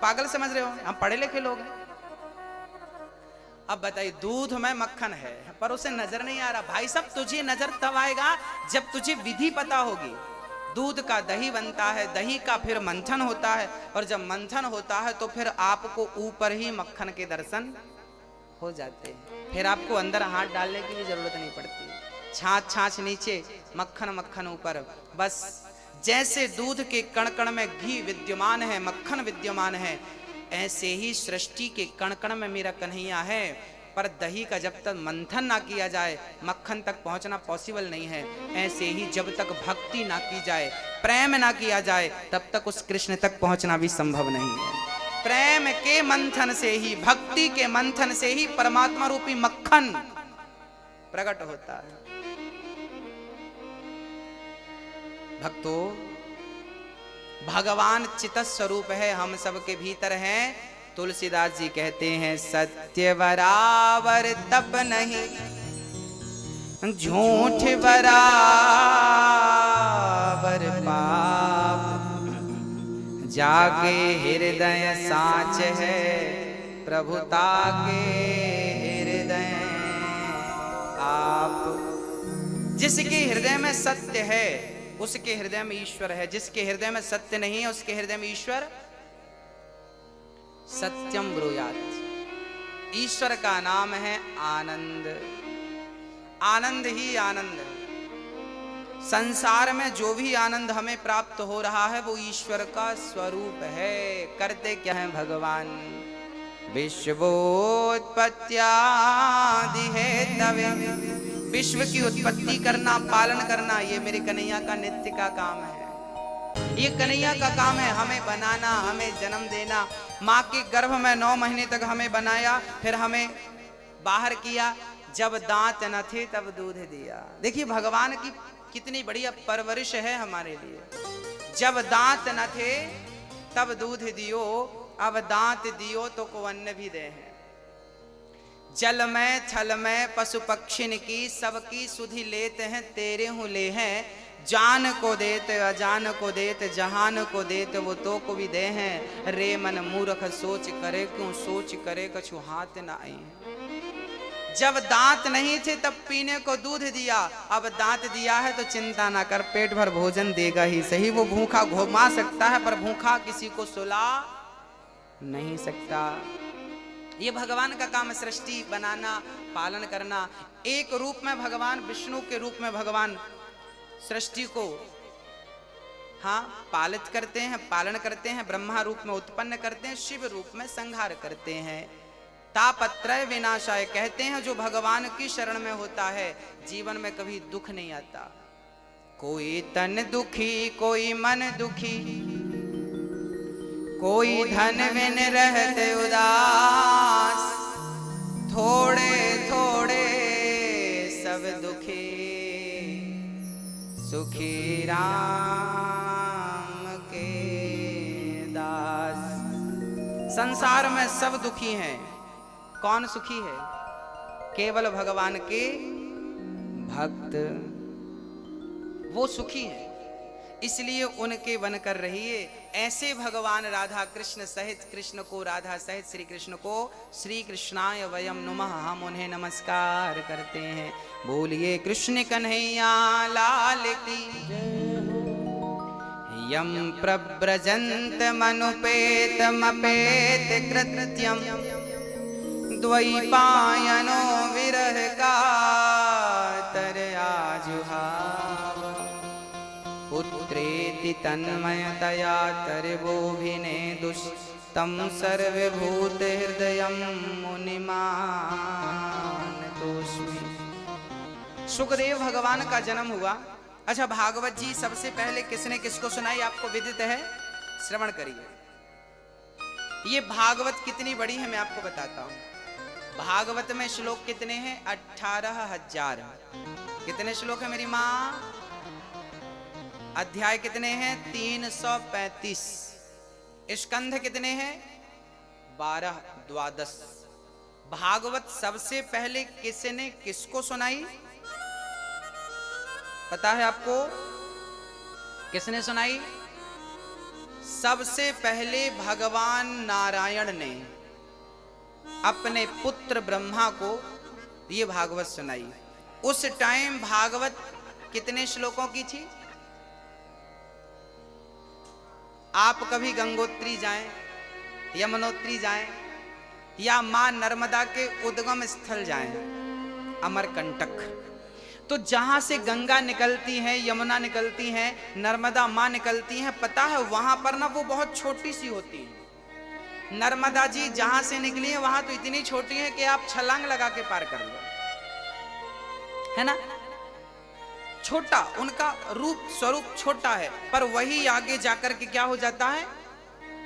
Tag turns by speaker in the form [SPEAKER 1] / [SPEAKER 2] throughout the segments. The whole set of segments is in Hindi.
[SPEAKER 1] पागल समझ रहे हो, हम पढ़े लिखे लोग हैं। अब बताइए दूध में मक्खन है पर उसे नजर नहीं आ रहा। भाई साहब तुझे नजर तब आएगा जब तुझे विधि पता होगी। दूध का दही बनता है, दही का फिर मंथन होता है, और जब मंथन होता है तो फिर आपको ऊपर ही मक्खन के दर्शन हो जाते हैं। फिर आपको अंदर हाथ डालने की भी जरूरत नहीं पड़ती। छाछ छाछ नीचे, मक्खन मक्खन ऊपर। बस जैसे दूध के कण कण में घी विद्यमान है, मक्खन विद्यमान है, ऐसे ही सृष्टि के कण कण में मेरा कन्हैया है। पर दही का जब तक मंथन ना किया जाए मक्खन तक पहुंचना पॉसिबल नहीं है। ऐसे ही जब तक भक्ति ना की जाए, प्रेम ना किया जाए, तब तक उस कृष्ण तक पहुंचना भी संभव नहीं है। प्रेम के मंथन से ही, भक्ति के मंथन से ही परमात्मा रूपी मक्खन प्रकट होता है। भक्तों, भगवान चित स्वरूप है, हम सबके भीतर हैं। तुलसीदास जी कहते हैं सत्य बराबर तप नहीं, झूठ बराबर पाप, जाके हृदय साच है प्रभुता के हृदय आप। जिसके हृदय में सत्य है उसके हृदय में ईश्वर है, जिसके हृदय में सत्य नहीं है उसके हृदय में ईश्वर सत्यम ब्रूयात्। ईश्वर का नाम है आनंद। आनंद ही आनंद। संसार में जो भी आनंद हमें प्राप्त हो रहा है वो ईश्वर का स्वरूप है। करते क्या है भगवान? विश्वोत्पत्त्यादि हेतवे, विश्व की उत्पत्ति करना, पालन करना, ये मेरे कन्हैया का नित्य का काम है। ये कन्हैया का काम है, हमें बनाना, हमें जन्म देना। माँ के गर्भ में 9 महीने तक हमें बनाया, फिर हमें बाहर किया। जब दांत न थे तब दूध दिया। देखिए भगवान की कितनी बढ़िया परवरिश है हमारे लिए। जब दांत न थे तब दूध दियो, अब दांत दियो तो को अन्न भी दे हैं। जल में थल में पशु पक्षिन की सबकी सुधि लेते हैं, तेरे हूँ ले हैं। जान को देते अजान को देते, जहान को देते वो तो को भी दे हैं। रे मन मूर्ख सोच करे क्यों, सोच करे कछु हाथ न आए। जब दांत नहीं थे तब पीने को दूध दिया, अब दांत दिया है तो चिंता ना कर, पेट भर भोजन देगा ही सही। वो भूखा घुमा सकता है पर भूखा किसी को सुला नहीं सकता। ये भगवान का काम है, सृष्टि बनाना, पालन करना। एक रूप में भगवान, विष्णु के रूप में भगवान सृष्टि को पालित करते हैं, पालन करते हैं। ब्रह्मा रूप में उत्पन्न करते हैं, शिव रूप में संहार करते हैं। तापत्रय विनाशाय कहते हैं जो भगवान की शरण में होता है जीवन में कभी दुख नहीं आता। कोई तन दुखी, कोई मन दुखी, कोई धन बिन रहते उदास, थोड़े थोड़े सब दुखी, सुखी राम के दास। संसार में सब दुखी हैं, कौन सुखी है? केवल भगवान के भक्त, वो सुखी है। इसलिए उनके बनकर रहिए। ऐसे भगवान राधा कृष्ण सहित, कृष्ण को राधा सहित श्री कृष्ण को श्री कृष्णाय वयम नुमः, हम उन्हें नमस्कार करते हैं। बोलिए कृष्ण कन्हैया लाल की यम प्रव्रजंत मनुपेत मपेत कृत्यम, द्वैपायनो विरह का तर आजुहाव, पुत्रेति तन्मयतया तर्वोभिने दुष्टं सर्वभूत हृदयं मुनिमानतोऽस्मि। सुखदेव भगवान का जन्म हुआ। अच्छा, भागवत जी सबसे पहले किसने किसको सुनाई आपको विदित है? श्रवण करिए। ये भागवत कितनी बड़ी है मैं आपको बताता हूं। भागवत में श्लोक कितने हैं? 18,000। कितने श्लोक है मेरी माँ? अध्याय कितने हैं? 335। स्कंध कितने हैं? 12, 12। भागवत सबसे पहले किसने किसको सुनाई पता है आपको? किसने सुनाई? सबसे पहले भगवान नारायण ने अपने पुत्र ब्रह्मा को ये भागवत सुनाई। उस टाइम भागवत कितने श्लोकों की थी? आप कभी गंगोत्री जाएं, यमुनोत्री जाएं, या मां नर्मदा के उद्गम स्थल जाएं, अमरकंटक, तो जहां से गंगा निकलती है, यमुना निकलती है, नर्मदा मां निकलती है, पता है वहां पर ना वो बहुत छोटी सी होती है। नर्मदा जी जहां से निकली है वहां तो इतनी छोटी है कि आप छलांग लगा के पार कर लो, है ना। छोटा, उनका रूप स्वरूप छोटा है, पर वही आगे जाकर के क्या हो जाता है?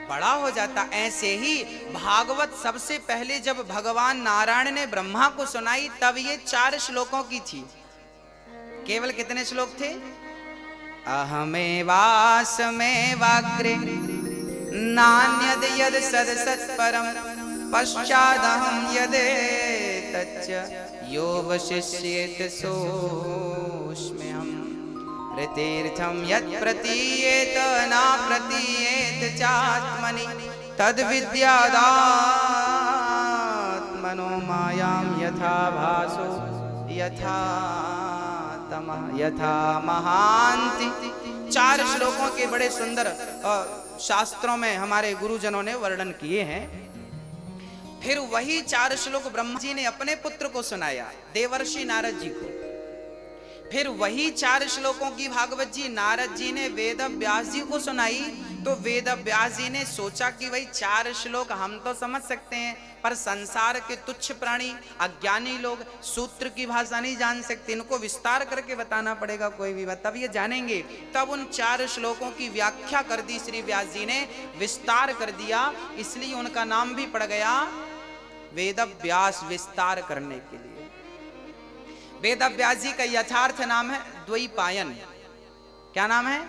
[SPEAKER 1] बड़ा हो जाता। ऐसे ही भागवत सबसे पहले जब भगवान नारायण ने ब्रह्मा को सुनाई तब ये 4 श्लोकों की थी। केवल कितने श्लोक थे? अहमेवासमेवाग्रे नान्यद यद सद सत्परम पश्चादहं यदेतच्च यो वशिष्येत सोऽस्म्यहम् ऋतीर्थं यत् प्रतीयेत न प्रतीयेत चात्मनि तद्विद्यादात्मनो मायां यथा भासो यथा तमः यथा महान्ति। 4 श्लोकों के बड़े सुंदर शास्त्रों में हमारे गुरुजनों ने वर्णन किए हैं। फिर वही 4 श्लोक ब्रह्मा जी ने अपने पुत्र को सुनाया, देवर्षि नारद जी को। फिर वही 4 श्लोकों की भागवत जी नारद जी ने वेद व्यास जी को सुनाई। तो वेद व्यास जी ने सोचा कि भाई 4 श्लोक हम तो समझ सकते हैं, पर संसार के तुच्छ प्राणी, अज्ञानी लोग सूत्र की भाषा नहीं जान सकते, इनको विस्तार करके बताना पड़ेगा कोई भी बात, तब ये जानेंगे। तब उन 4 श्लोकों की व्याख्या कर दी श्री व्यास जी ने, विस्तार कर दिया, इसलिए उनका नाम भी पड़ गया वेद व्यास, विस्तार करने के लिए। वेद व्यास जी का यथार्थ नाम है द्वैपायन। क्या नाम है?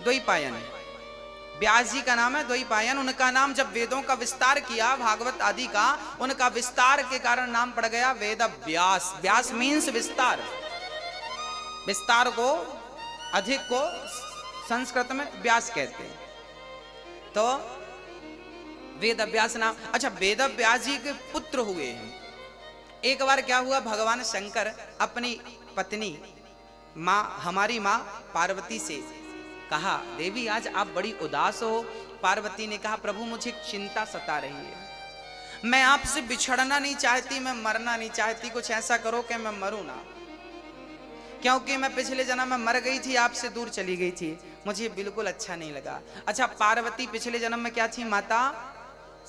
[SPEAKER 1] द्वैपायन। व्यास जी का नाम है द्वैपायन। उनका नाम जब वेदों का विस्तार किया, भागवत आदि का, उनका विस्तार के कारण नाम पड़ गया वेद व्यास। व्यास मीन्स विस्तार। विस्तार को, अधिक को संस्कृत में व्यास कहते हैं। तो वेद व्यास नाम। अच्छा, वेद व्यास जी के पुत्र हुए हैं। एक बार क्या हुआ, भगवान शंकर अपनी पत्नी हमारी माँ पार्वती से कहा, देवी आज आप बड़ी उदास हो। पार्वती ने कहा, प्रभु मुझे चिंता सता रही है, मैं आपसे बिछड़ना नहीं चाहती, मैं मरना नहीं चाहती, कुछ ऐसा करो कि मैं मरूं ना, क्योंकि मैं पिछले जन्म में मर गई थी, आपसे दूर चली गई थी, मुझे बिल्कुल अच्छा नहीं लगा। अच्छा, पार्वती पिछले जन्म में क्या थी? माता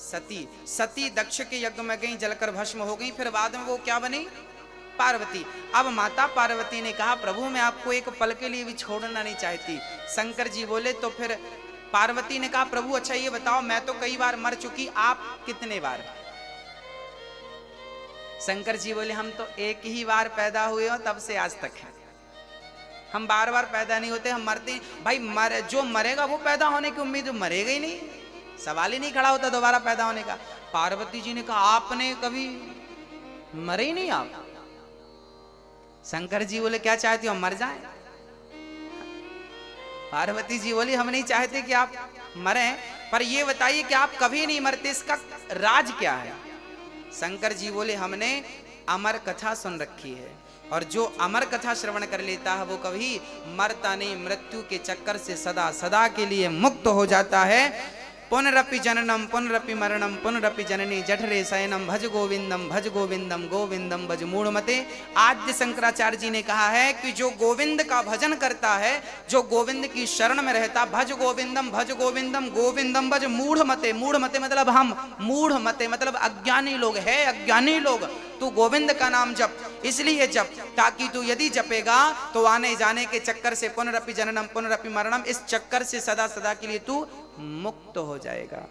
[SPEAKER 1] सती। सती दक्ष के यज्ञ में गई, जलकर भस्म हो गई, फिर बाद में वो क्या बनी? पार्वती। अब माता पार्वती ने कहा, प्रभु मैं आपको एक पल के लिए भी छोड़ना नहीं चाहती। शंकर जी बोले, तो फिर पार्वती ने कहा, प्रभु अच्छा ये बताओ, मैं तो कई बार मर चुकी, आप कितने बार? शंकर जी बोले, हम तो एक ही बार पैदा हुए हो तब से आज तक है, हम बार बार पैदा नहीं होते, हम मरते। भाई जो मरेगा वो पैदा होने की उम्मीद, मरेगा ही नहीं, सवाल ही नहीं खड़ा होता दोबारा पैदा होने का। पार्वती जी ने कहा, आपने कभी मरे ही नहीं आप? शंकर जी बोले, क्या चाहती हो हम मर जाएं? पार्वती जी बोली, हम नहीं चाहते कि आप मरें, पर ये बताइए कि आप कभी नहीं मरते, इसका राज क्या है? शंकर जी बोले, हमने अमर कथा सुन रखी है, और जो अमर कथा श्रवण कर लेता है वो कभी मरता नहीं, मृत्यु के चक्कर से सदा सदा के लिए मुक्त हो जाता है। पुनरपि जननम पुनरपि मरणम पुनरपि जननी जठरे शयनम भज गोविंदम गोविंदम भज मूढ़मते। आद्य शंकराचार्य जी ने कहा है कि जो गोविंद का भजन करता है, जो गोविंद की शरण में रहता, भज गोविंदम गोविंदम भज मूढ़मते। मूढ़मते मतलब हम, मूढ़मते मतलब अज्ञानी लोग है, अज्ञानी लोग। तू गोविंद का नाम जप, इसलिए जप ताकि तू यदि जपेगा तो आने जाने के चक्कर से, पुनरपि जननम पुनरपि मरणम, इस चक्कर से सदा सदा के लिए तू मुक्त हो जाएगा।